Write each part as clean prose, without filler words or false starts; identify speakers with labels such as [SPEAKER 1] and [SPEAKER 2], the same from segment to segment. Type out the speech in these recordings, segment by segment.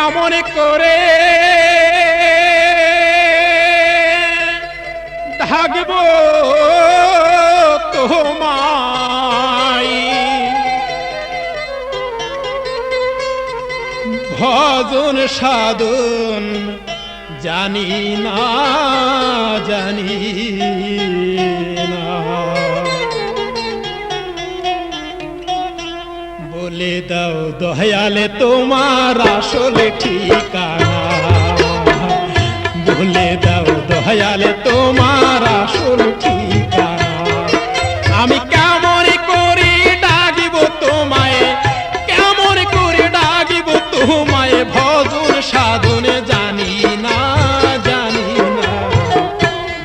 [SPEAKER 1] কেমন করে ডাকব তোমায়, ভজন সাধন জানি না জানি না। বলে দাও দয়ালে তোমার আসল ঠিকানা, বলে দাও দয়ালে তোমার আসল ঠিকানা। আমি কেমন করে ডাকিব তোমায়, কেমন করে ডাকিব তোমায়, ভজন সাধন জানি না জানি না।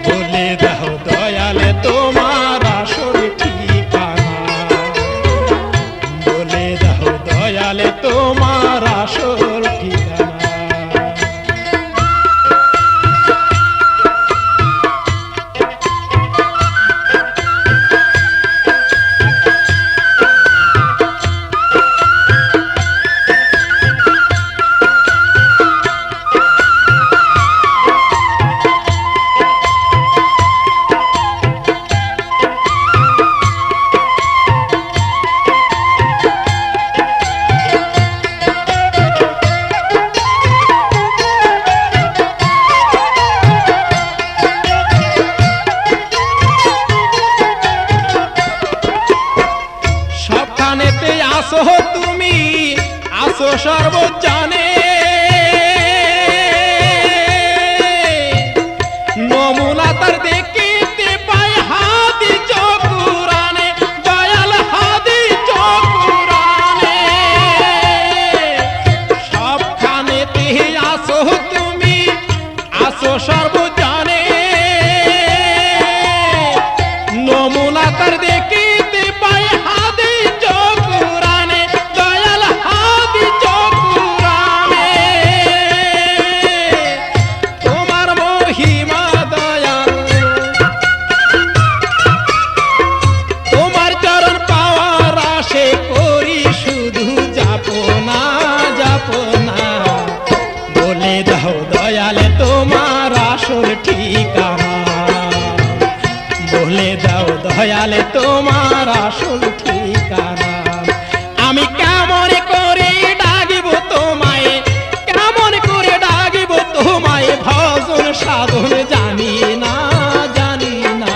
[SPEAKER 1] বলে দাও দয়ালে তোমার আসল ঠিকানা, বলে দাও দয়ালে তোমার আসল ঠিকানা। আসো তুমি আসো সর্বজনে, নমুনা তার দেখিতে পাই হাদি চকুরানে, দয়াল হাদি চকুরানে। সবখানেতে আসো তুমি আসো সর্বজনে, নমুনা তার দেখিতে পাই হাদি চকুরানে, দয়াল হাদি চকুরানে। তোমার মহিমা দয়াল, তোমার চরণ পাওয়ার আশে করি শুধু যাপনা যাপনা। বলে দাও দয়ালে তোমার আসল ঠিকানা, বলে দাও দয়ালে তোমার আসল ঠিকানা। আমি কেমন করে ডাকিব তোমায়, কেমন করে ডাকিব তোমায়, ভজন সাধন জানি না জানি না।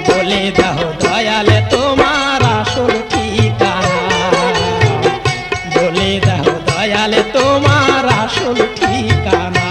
[SPEAKER 1] বলে দাও দয়ালে তোমার আসল ঠিকানা, বলে দাও দয়ালে তোমার আসল ঠিকানা।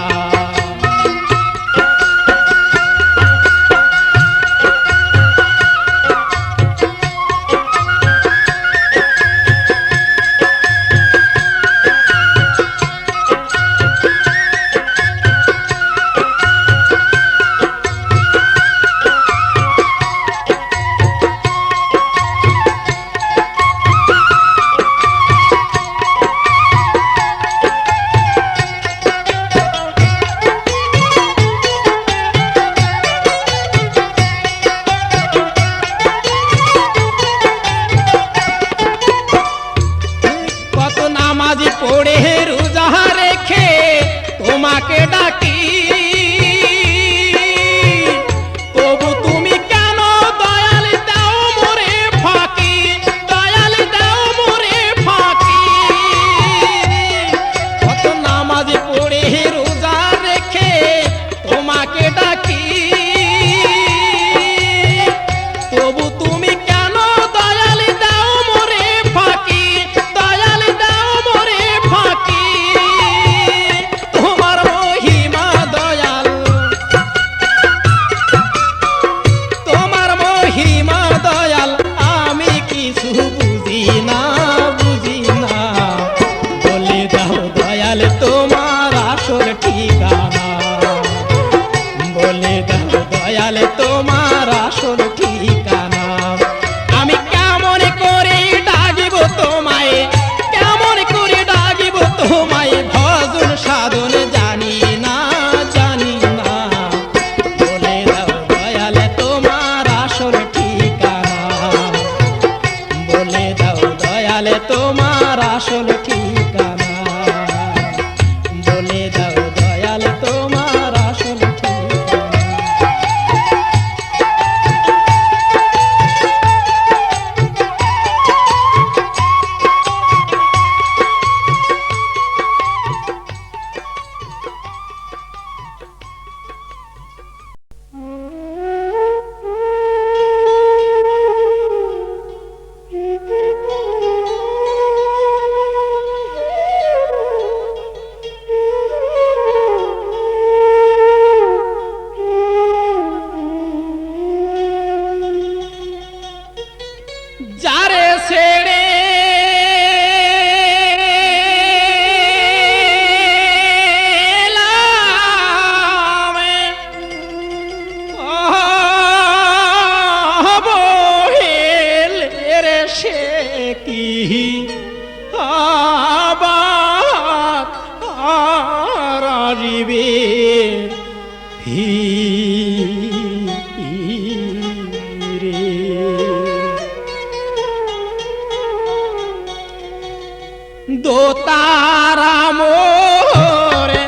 [SPEAKER 1] তো তারা মোরে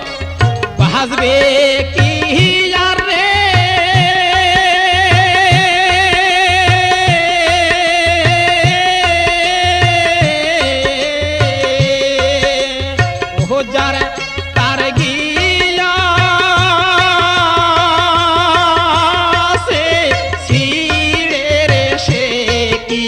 [SPEAKER 1] বাজবে কি আর রে ও যারা তার গিয়া সে ছিড়ে রে সে কি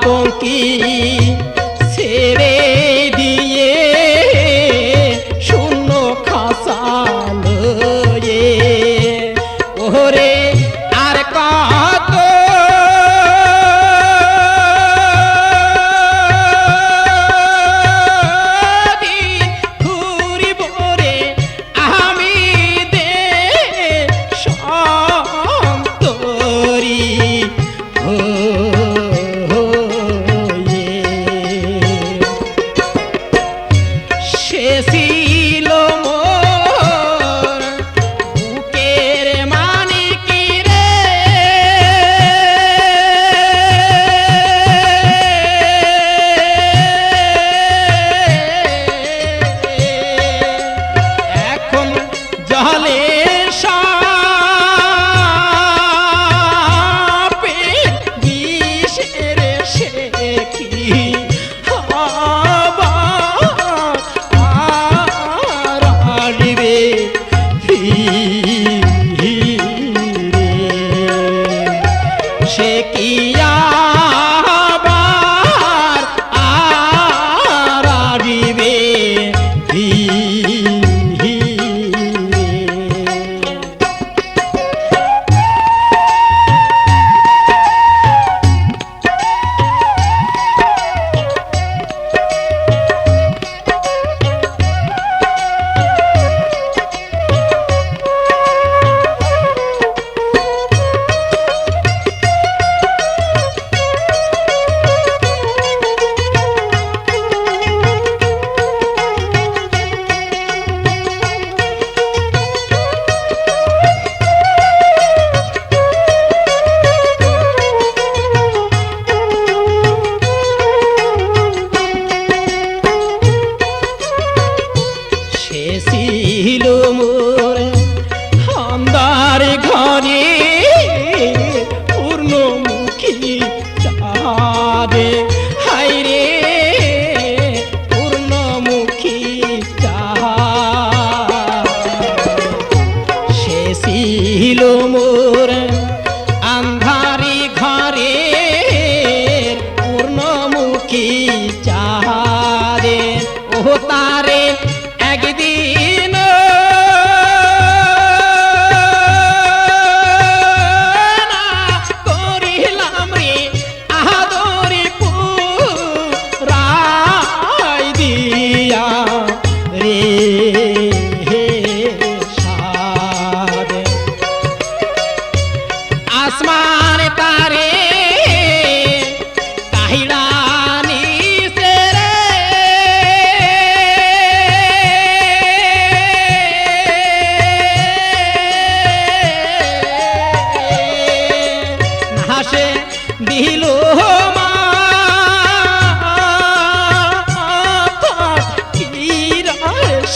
[SPEAKER 1] পঙ্কি ছেড়ে দিয়ে শূন্য খাসা লয়ে ওরে আর কত ঘুরিব রে আমি দে সন্তরি ছিল মোর বুকের মানিকি রে এখন জলে সাপে বিষের সে কি সে কি আবার আর আসিবে ছিল মোর আন্দার ঘরে পূর্ণমুখী চাঁদে হাইরে পূর্ণমুখী চাঁদ সে ছিল মোর আন্ধারি ঘরে পূর্ণমুখী চাঁদে ও তারে একদিন করিলাম রে আদরে পুরাই দিয়া রে সাদ আসমান তারে কাহিড়া দিল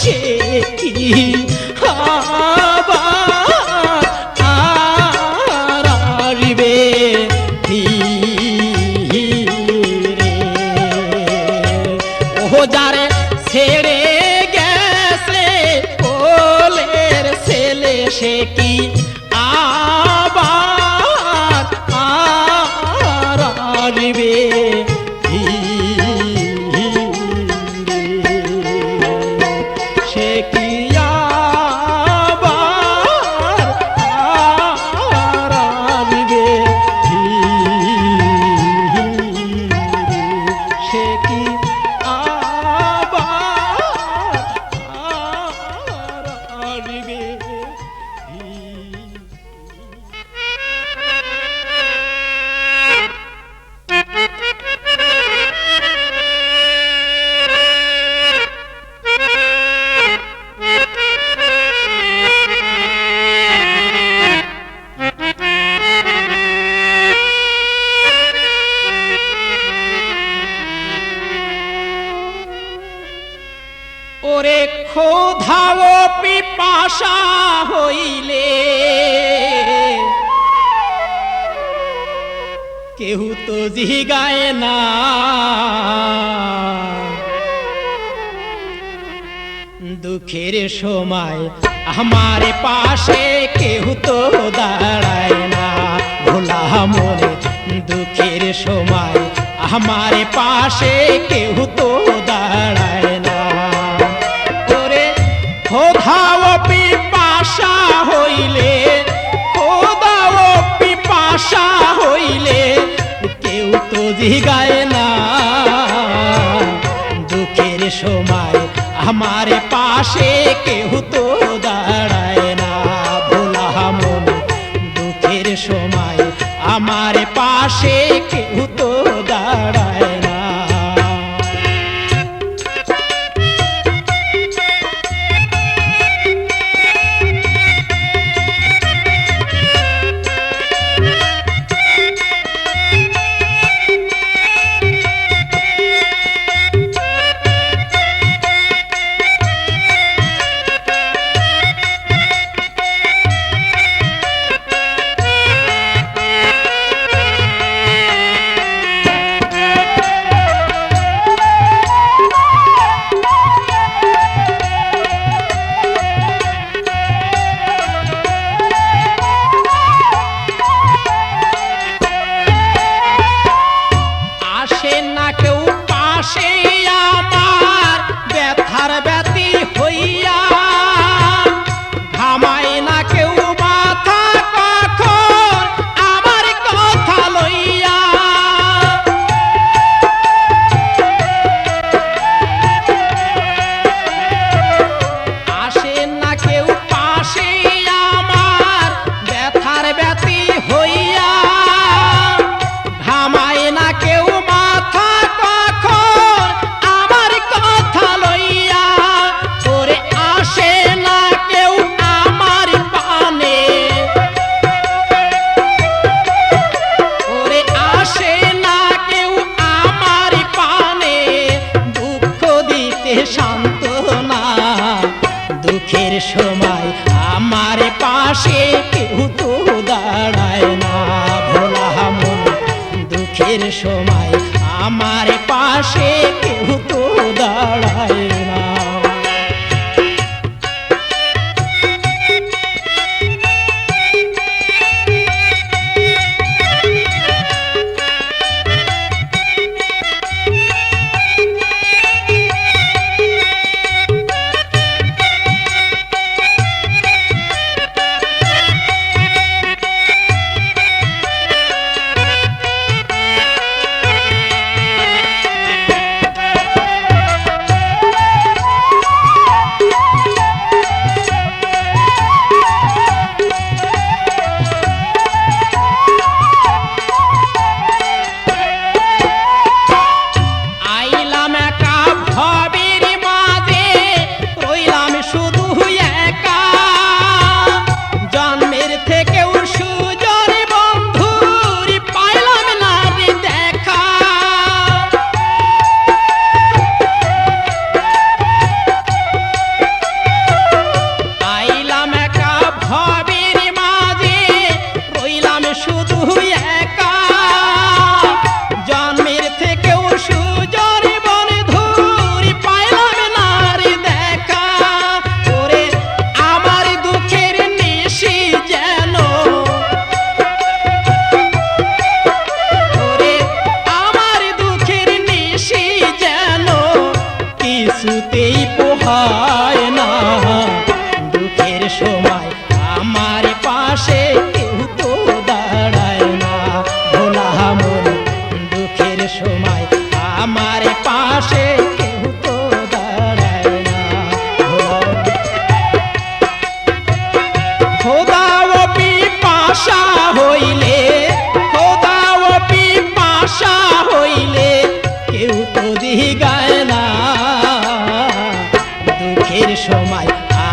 [SPEAKER 1] সে কি সে কি আবার আসবে সে কি আবার আসবে সে কি আবার আসবে ওরে ক্ষোধা ও পিপাসা হইলে কেহ তো জিগায় না দুঃখের সময় আমার পাশে কেহ তো দাঁড়ায় না ভোলা মনে দুঃখের সময় আমার পাশে কেহ তো দাঁড়ায় না ক্ষোধা ও পিপাসা হইলে ক্ষোধা ও পিপাসা হইলে কেউ তো জিগায় না দুঃখের সময় আমার পাশে কেউ তো দাঁড়ায় না ভোলা মন দুঃখের সময় আমার পাশে কেউ তো দাঁড়ায় না দুঃখের সময় আমার পাশে কেউ তো দাঁড়ায় না ভোলা মন দুঃখের সময় আমার পাশে কেউ তো দাঁড়ায় না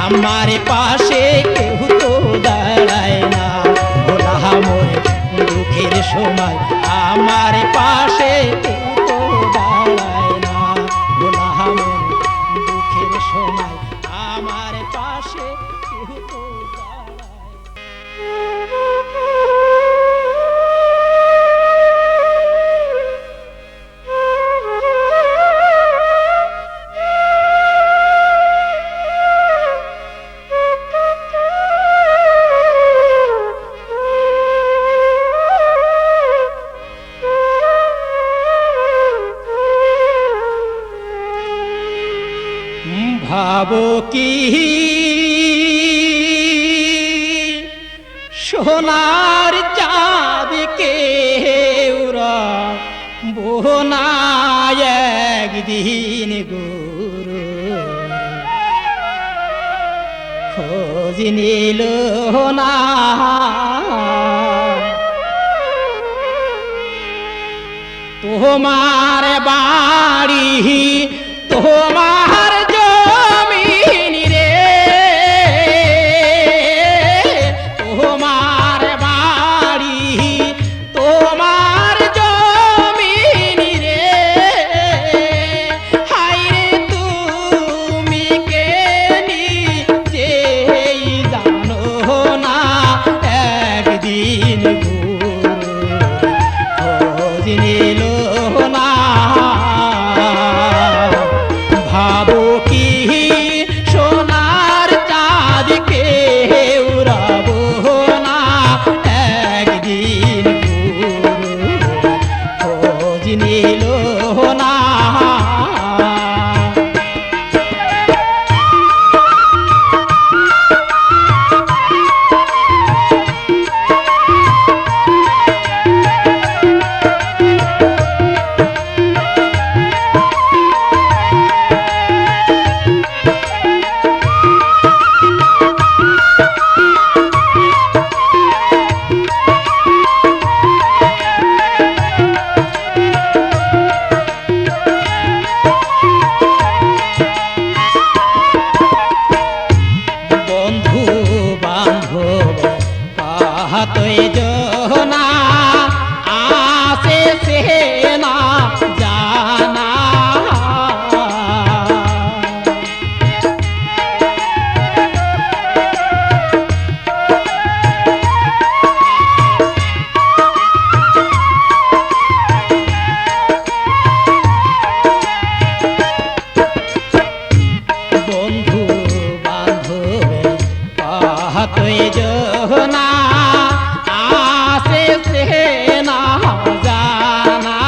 [SPEAKER 1] আমার পাশে কেউ তো দাঁড়ায় না ভোলা মোর দুঃখের সময় আমার পাশে কেউ তো দাঁড়ায় না ভোলা মোর দুঃখের সময় আমার পাশে কেউ তো দাঁড়ায় ভাবো কি সোনার চাঁদকে উরা বোনায় একদিন গুরু খোঁজ নিল না তোমার বাড়ি তোমার জমিন রে তোমার বাড়ি তোমার জমিন রে হায়রে তুমি কে নিজেই জানো না একদিন খোঁজ নিল না ভাবো কি সোনার চাঁদকে উড়াবো না একদিন খোঁজ নিল না তুই জোনা আসে সে না জানা বন্ধু বান্ধবে তুই জোনা না জানা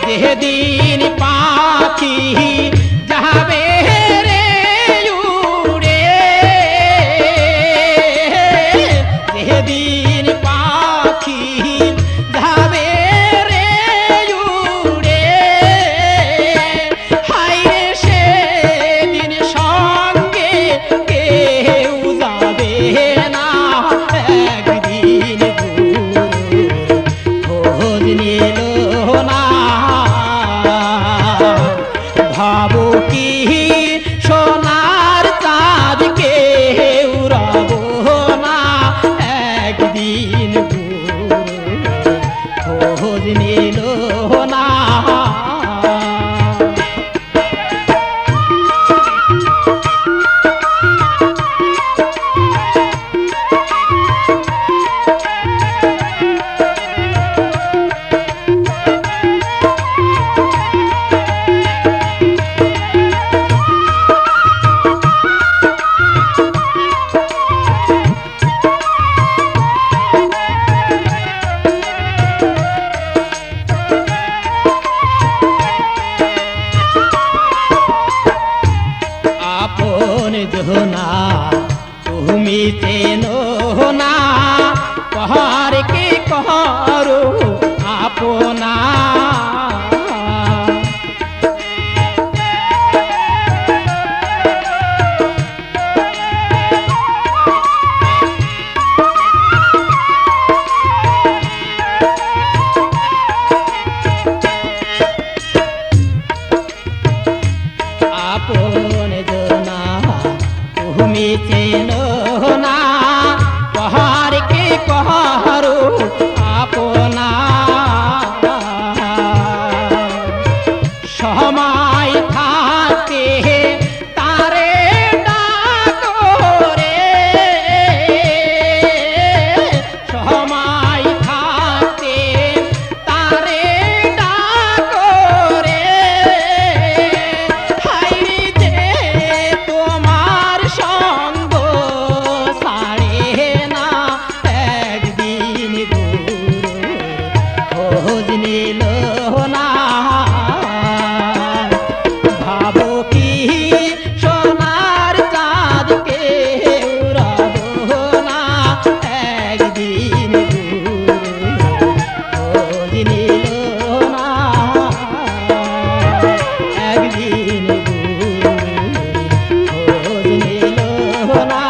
[SPEAKER 1] যেদিন পাখি যাবে রে উড়ে যেদিন পাখি যাবে রে উড়ে হায় সেদিন সঙ্গে কেউ যাবে না একদিন খোঁজ নিল না ভাবো কি সোনার চাঁদকে উড়াবো না একদিন খোঁজ নিল না জোনা তুমি চেনো না পহাড় কে করো আপনা
[SPEAKER 2] আপন জনা তুমি চেনো না কহারকে কহারো আপনা সময় থাকতে তারে ডাকো রে সময় থাকতে তারে ডাকো রে হাইরে যে তোমার সঙ্গ ছাড়ে না একদিন খোঁজ নিল না ভাবো কি সোনার চাঁদকে উড়াবো না একদিন খোঁজ নিল না একদিন খোঁজ নিল না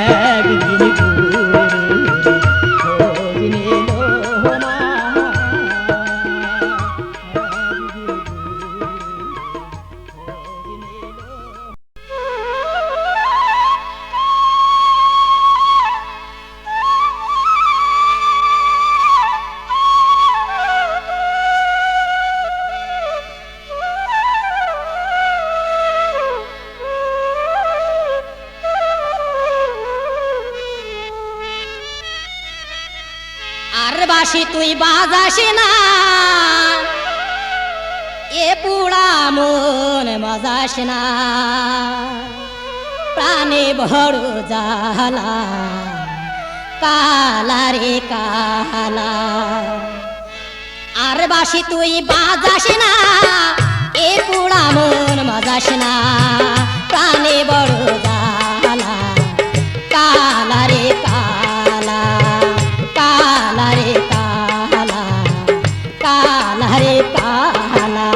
[SPEAKER 2] একদিন খোঁজ নিল না
[SPEAKER 3] আর বাসি তুই বাজাস না এ পুড়া মন মজাস না প্রাণে বড় জ্বালা কালা রে কালা আর বাসি তুই বাজাস না এ পুড়া মন মজাস না প্রাণে বড় জ্বালা কালা রে কালা কালা রে কালা কালা রে কালা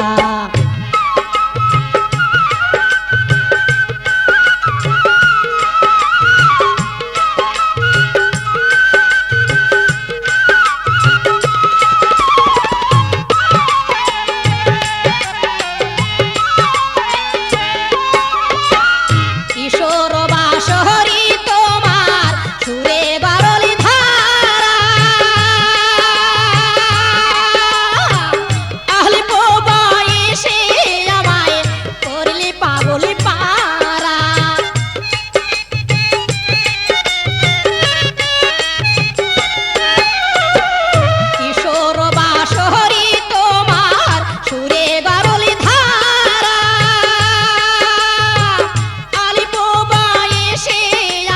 [SPEAKER 3] কিশোর বাসহরি তোমার সুরে বারলি ধারা আহলি বয়সে আমায় করলি পাগলি পারা কিশোর বাসহরি তোমার সুরে বারলি ধারা আলিপ বয়সে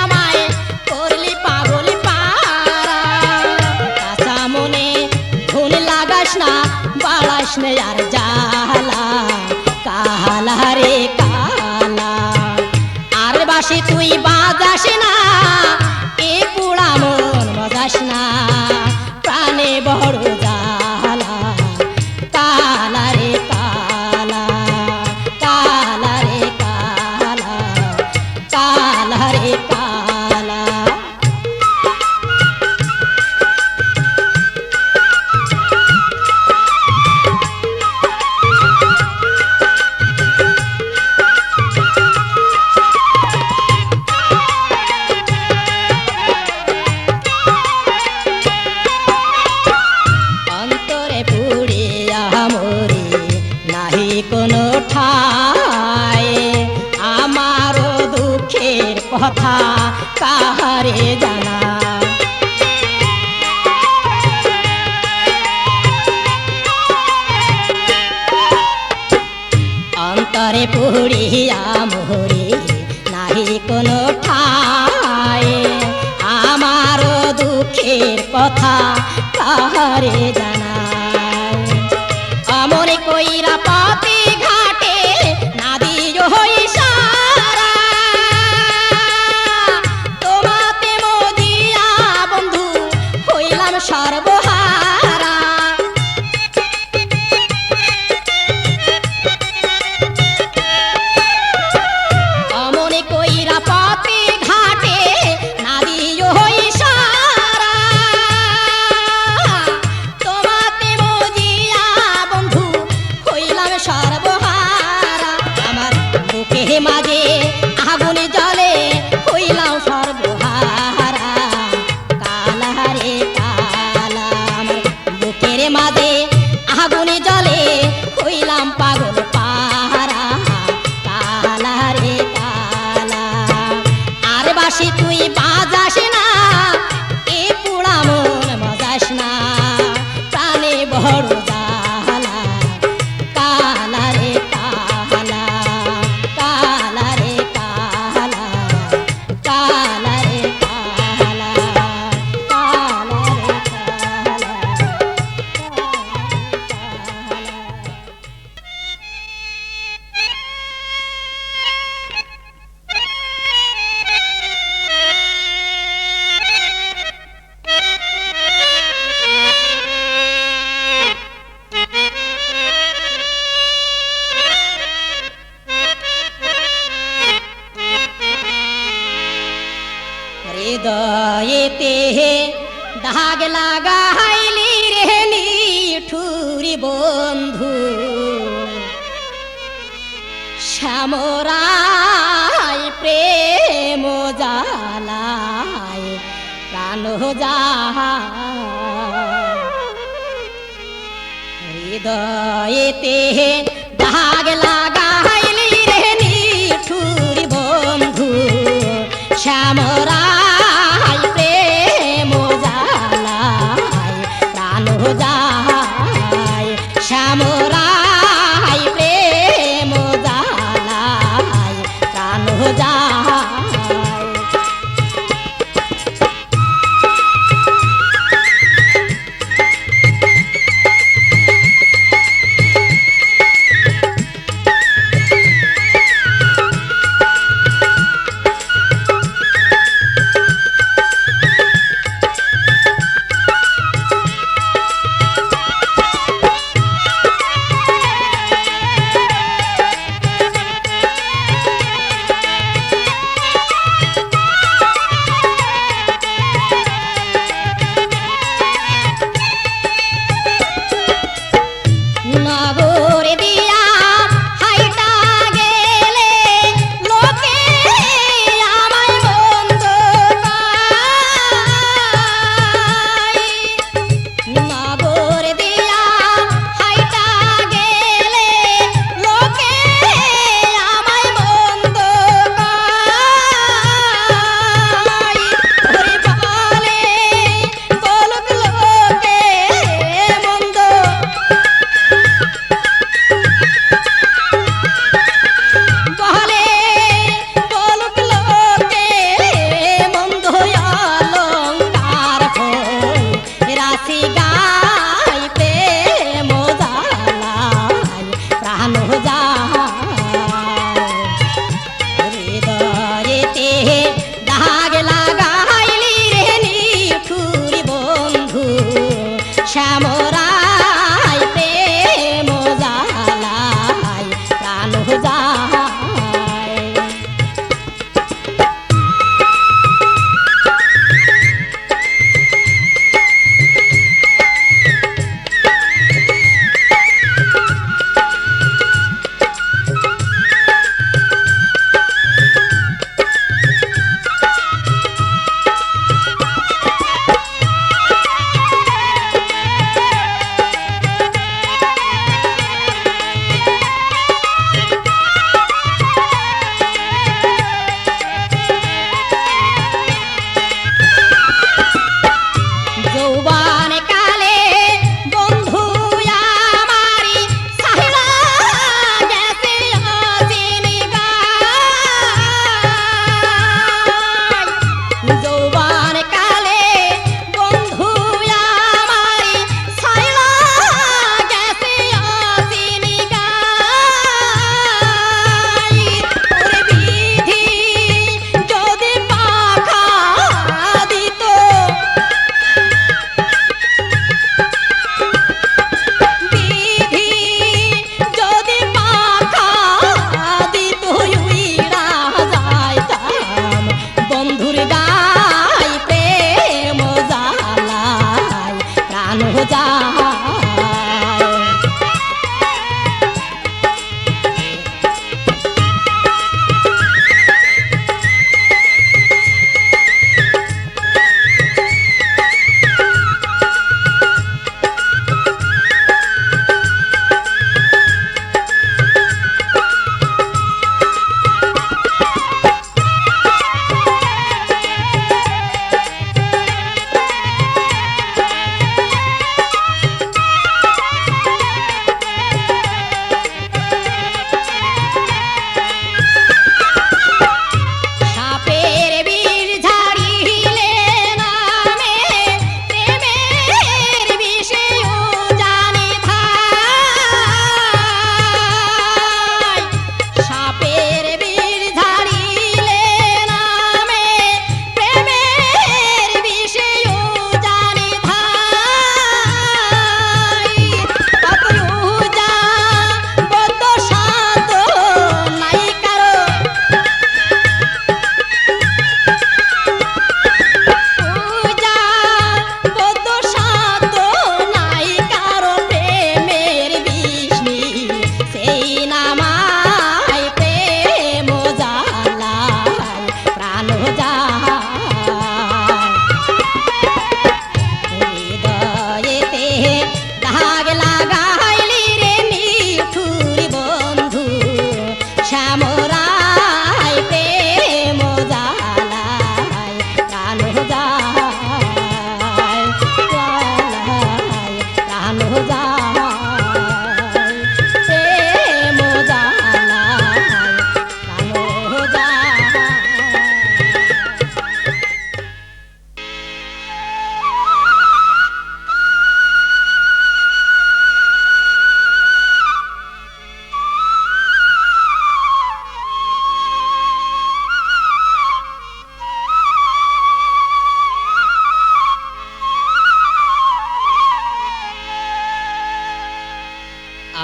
[SPEAKER 3] আমায় করলি পাগল পারা কাঁচা মনে ধুন লাগাস না বাড়াস না আর জ্বালা কালা রে কালা আর বাসি তুই বাজাস না এ পুড়া মন মজাস না প্রাণে বড় জ্বালা কালা রে কালা কালা রে কালা কালা রে কালা অন্তরে পুড়িয়া মরি নাহি কোনো ঠাই আমারও দুঃখের কথা কাহারে জানা অন্তরে পুড়িয়া মরি নাহি কোনো ঠাই আমারও দুঃখের কথা কাহারে জানাই আমর কইরা পথে ঘাটে না দিও ইশারা তোমাতে মদিয়া বন্ধু হইলাম সর্বহারা আমনে কইরা পথে ঘাটে না দিও ইশারা তোমাতে মদিয়া বন্ধু হৃদয়েতে দাগ লাগাইলি রে নিঠুরি বন্ধু শ্যামরাই প্রেম জালায় প্রাণ যায় হৃদয়েতে দাগ লাগাইলি রে নিঠুরি বন্ধু শ্যামরাই প্রেম জালায় প্রাণ যায় শ্যামরাই প্রেম জালায় প্রাণ যায়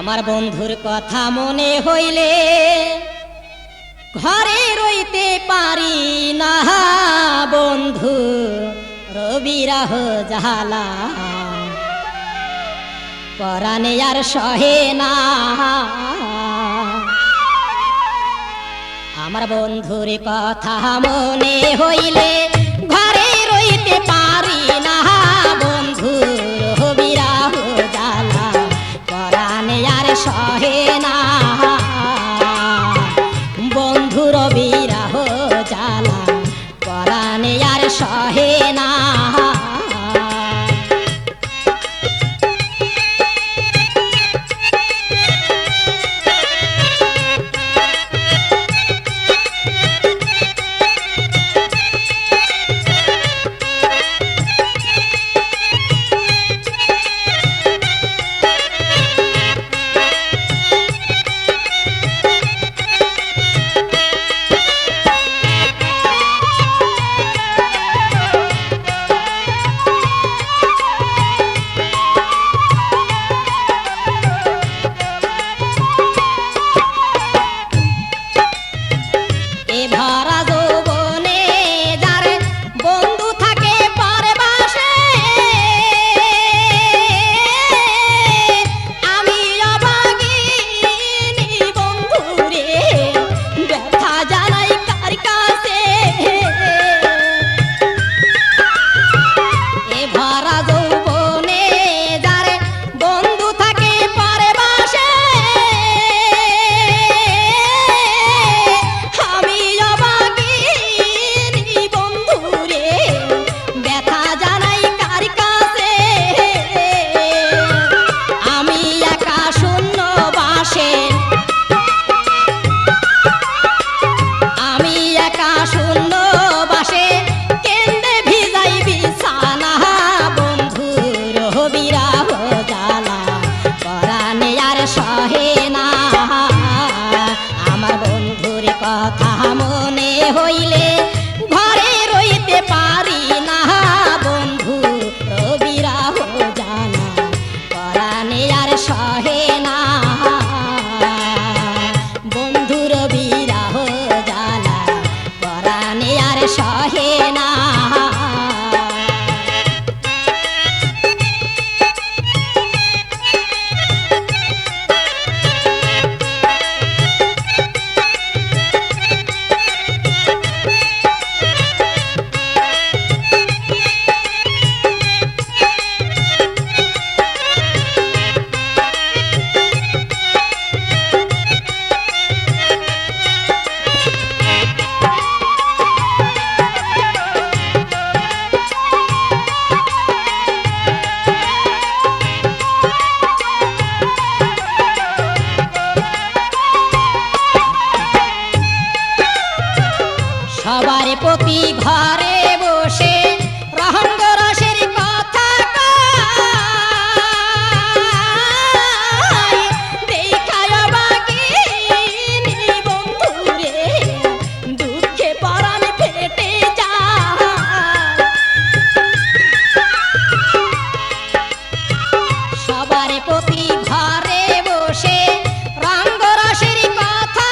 [SPEAKER 3] আমার বন্ধুর কথা মনে হইলে ঘরে রইতে পারি না বন্ধু রবিরাহ জালা পরাণে আর সহে না আমার বন্ধুর কথা মনে হইলে ঘরে রইতে পারি না বন্ধু রবিরাহ জালা পরাণে আর সহে না বন্ধুর বিরাহ জালা পরাণে আর সহে না কথা মনে হইলে ঘরে রইতে পারি না বন্ধু বিরাহ জানা পরাণে আর সহে না বন্ধুর বিরাহ জালা পরাণে আর সহে না সবার প্রতি ঘরে বসে রহঙ্গ রসের কথা দেখায় বাগিনী বন্ধুরে দুঃখে পরাণ ফেটে যায় সবার প্রতি ঘরে বসে রঙ্গ রসের কথা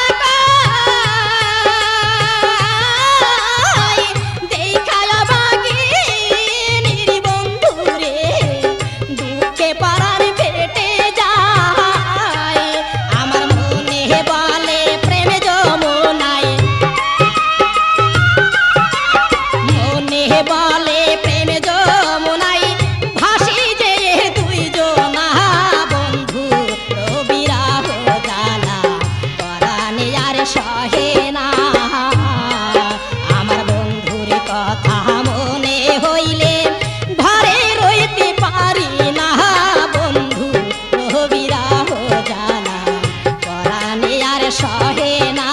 [SPEAKER 3] সহে না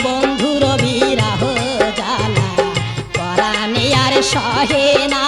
[SPEAKER 3] বন্ধুর বিরাহ জালা পরাণে আর সহে না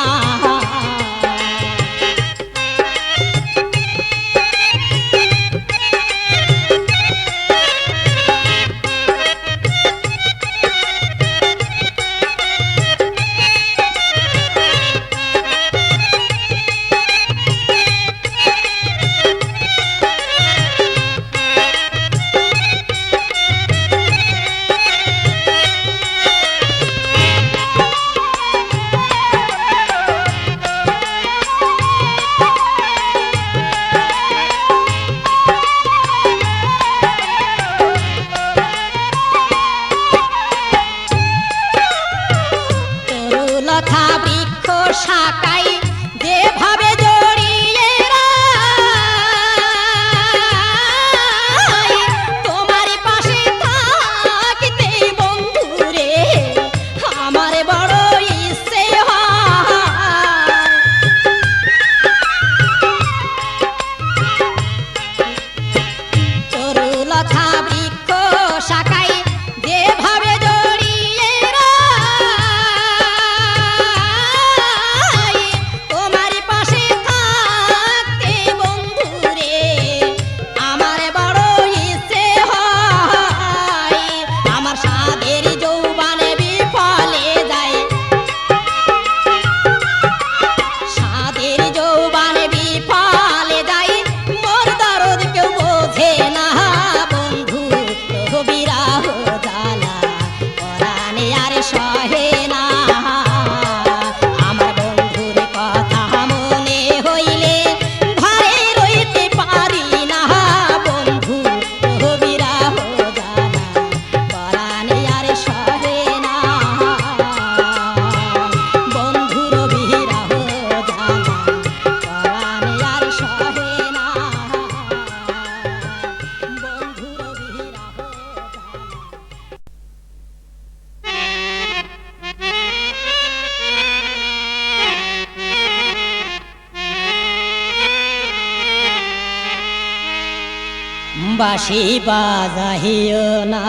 [SPEAKER 3] বাঁশি বাজাইও না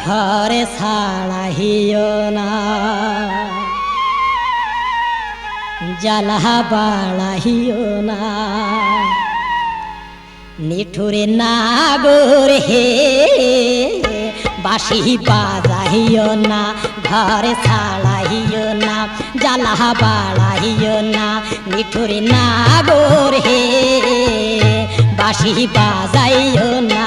[SPEAKER 3] ঘরে ছাড়াইও না জ্বালা বাড়াইও না নিঠুরে নাগর হে বাঁশি বাজাইও না ঘরে ছাড়াইও না জ্বালা বাড়াইও না নিঠুরে নাগর হে বাঁশি বাজাইও না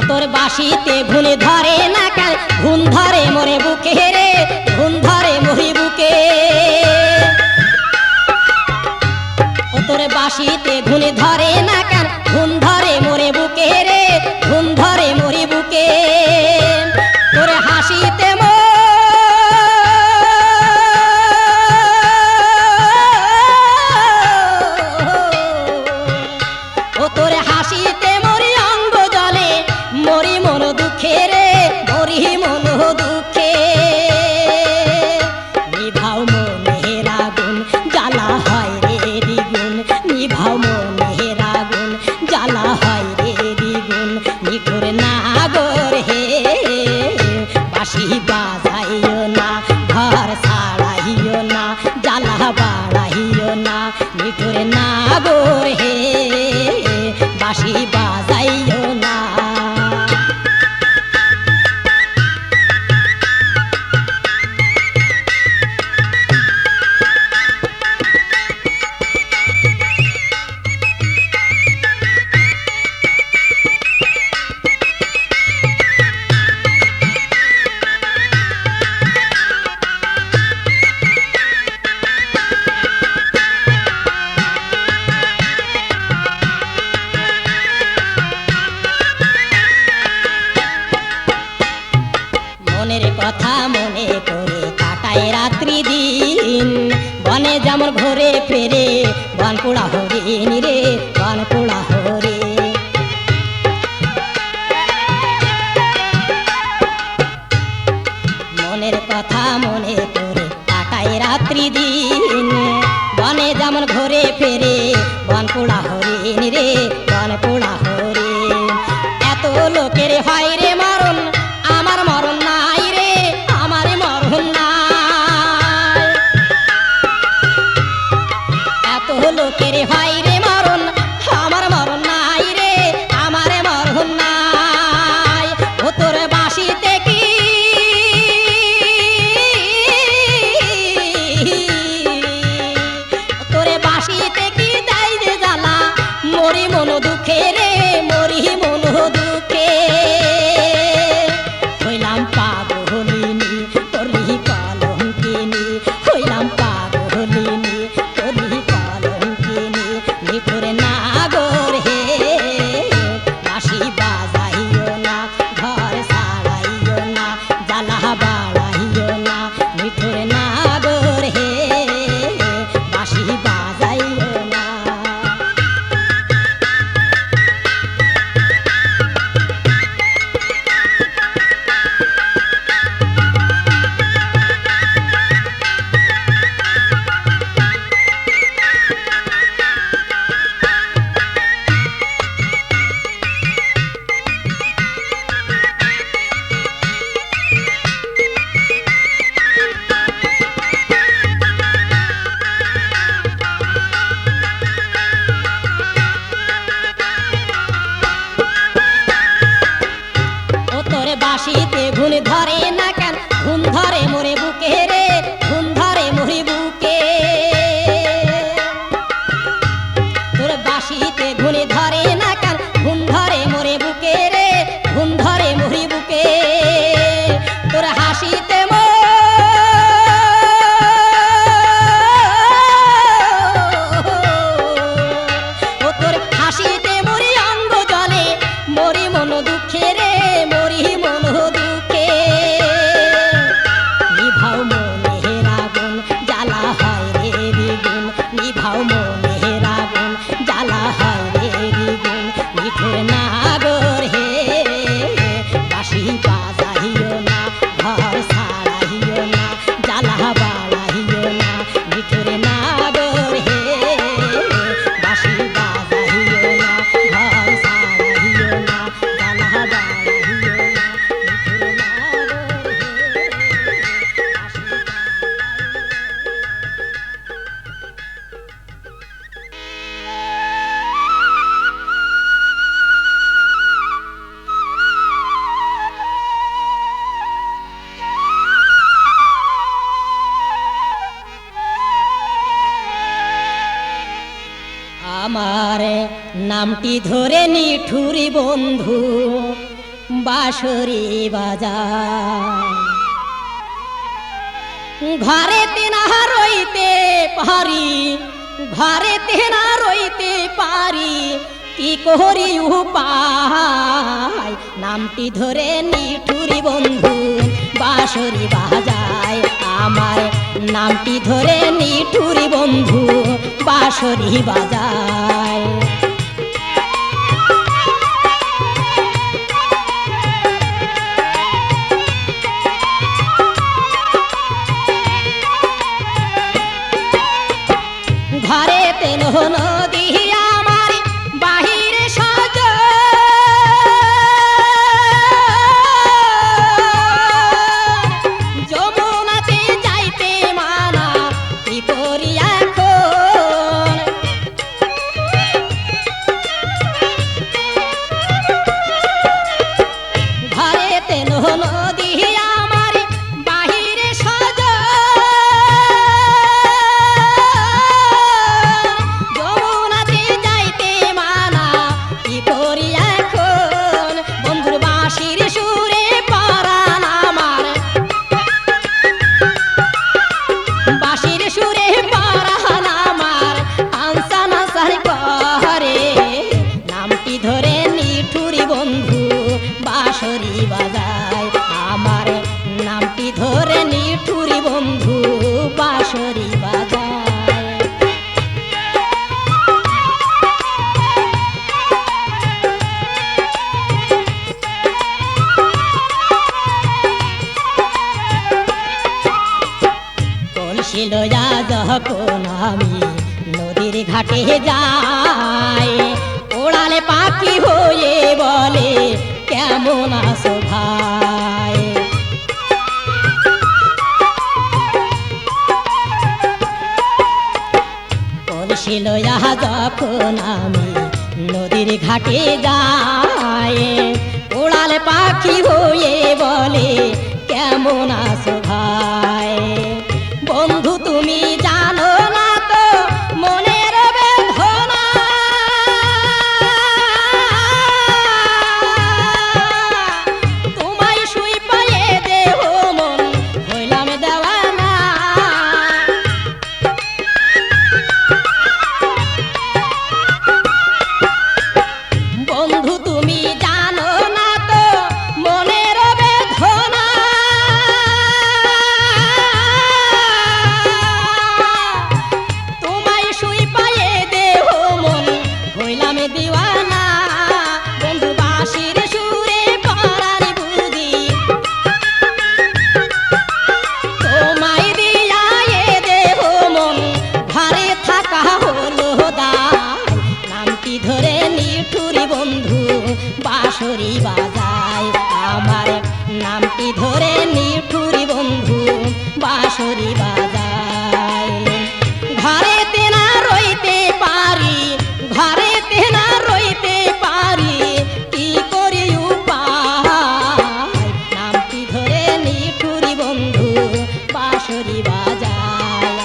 [SPEAKER 3] তোর বাঁশিতে ঘুনে ধরে না কাল ঘুম ধরে মোরে বুকে রে ঘুম ধরে মরি বুকে ও তোর বাঁশিতে ঘুনে ধরে না কাল ঘুম ধরে মোরে বুকে রে ঘুম ধরে মরি বুকে তোর হাসিতে ও তোর হাসিতে মরি অঙ্গ জলে মরি মন দুঃখে রে মরি মন দুঃখে নিভাও মনের আগুন জ্বালা হয় রে দ্বিগুণ নিভাও মনের আগুন জ্বালা হয় রে দ্বিগুণ নিঠুর নাগর হে বাঁশি বাজাইও না ঘর ছাড়াইও না জ্বালা বাড়াইও না নিঠুর নাগর হে বাঁশি বাজাইও না মনের কথা মনে করে কাটায় রাত্রি দিন বনে যেমন ঘরে ফেরে বন পোড়া হরিণ রে বন পোড়া হরে মনের কথা মনে করে কাটায় রাত্রি দিন বনে যেমন ঘরে ফেরে বন পোড়া হরিণ রে বন পোড়া হরে এত লোকের হয় রে মরণ আমার মরণ নাই রে আমার মরণ নাই এত লোকের হয় রে মরণ আমার মরণ নাই রে আমার মরণ নাই ও তোর বাঁশিতে কি তোর বাঁশিতে কি দেয় যে জ্বালা মরি মন দুঃখে রে মরি মন দুঃখে হইলাম পাগলিনী তোরই কলঙ্কিনী হইলাম পাগলিনী তোরই কলঙ্কিনী নিঠুর নাগর হে বাঁশি বাজাইও না ঘর ছাড়াইও না জ্বালা বাড়াইও না নিঠুর নাগর হে বাঁশি বাজাইও না আমার নামটি ধরে নিঠুরি বন্ধু বাঁশরি বাজায় ঘরেতে না রইতে পারি ঘরেতে না রইতে পারি কি করি উপায় নামটি ধরে নিঠুরি বন্ধু বাঁশরি বাজায় আমার নামটি ধরে নিঠুরি বন্ধু বাঁশরি বাজায় ঘরেতে নদী আমার বাহিরে সাজ যমুনাতে যাইতে মানা কি করি এখন ঘরেতে নদী আমার বাহিরে সাজ যমুনাতে যাইতে মানা কি করি এখন বন্ধুর বাঁশির সুরে পরাণ আমার বাঁশির সুরে পরাণ আমার আনসানা সার করে নামটি ধরে নিঠুরি বন্ধু বাঁশরি বাজায় আমার নামটি ধরে নিঠুরি বন্ধু বাঁশরি বাজায় কলসি লয়া যখন আমি নদীর ঘাটে যাই ওড়ালে পাখি হয়ে বলে কেমন আছো ভাই কলসি লয়া যখন আমি নদীর ঘাটে যাই ওড়ালে পাখি হয়ে বলে কেমন আছো ভাই বন্ধু তুমি জানো না তো মনের বেদনা তোমায় শুই পায়ে দেহ মন হইলাম দেওয়ানা বন্ধু তুমি জানো না তো মনের বেদনা তোমায় শুই পায়ে দেহ মন হইলাম দিওয়ানা বন্ধু বাঁশির সুরে পরাণ বুঝি তোমায় দিয়া এ দেহ মন ঘরে থাকা হলো দায় নামটি ধরে নিঠুরি বন্ধু বাঁশরি বাজায় আমার নামটি ধরে নিঠুরি বন্ধু বাঁশরি বাজায় ঘরেতে না রইতে পারি ঘরেতে না রইতে পারি কি করি উপায় নামটি ধরে নিঠুরি বন্ধু বাঁশরি বাজায়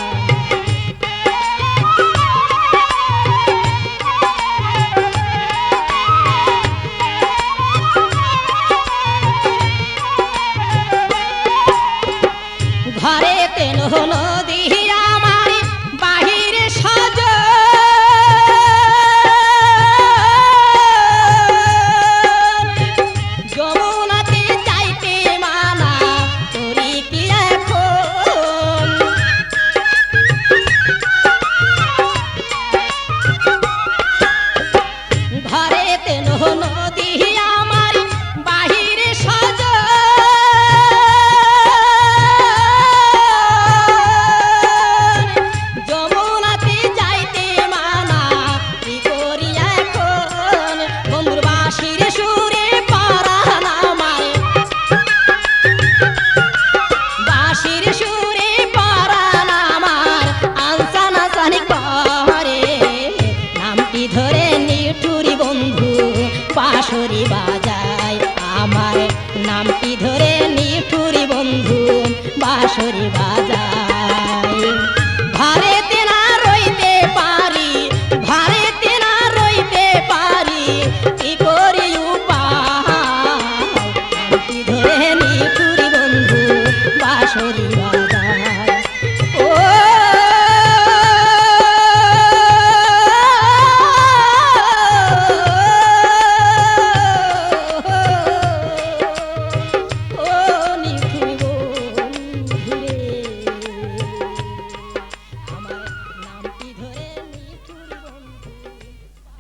[SPEAKER 3] ঘরেতে নদী আমার বাহিরে সাজ যমুনাতে যাইতে মানা করি কি এখন ঘরেতে নদী আমার বাহিরে সাজ নিয়ে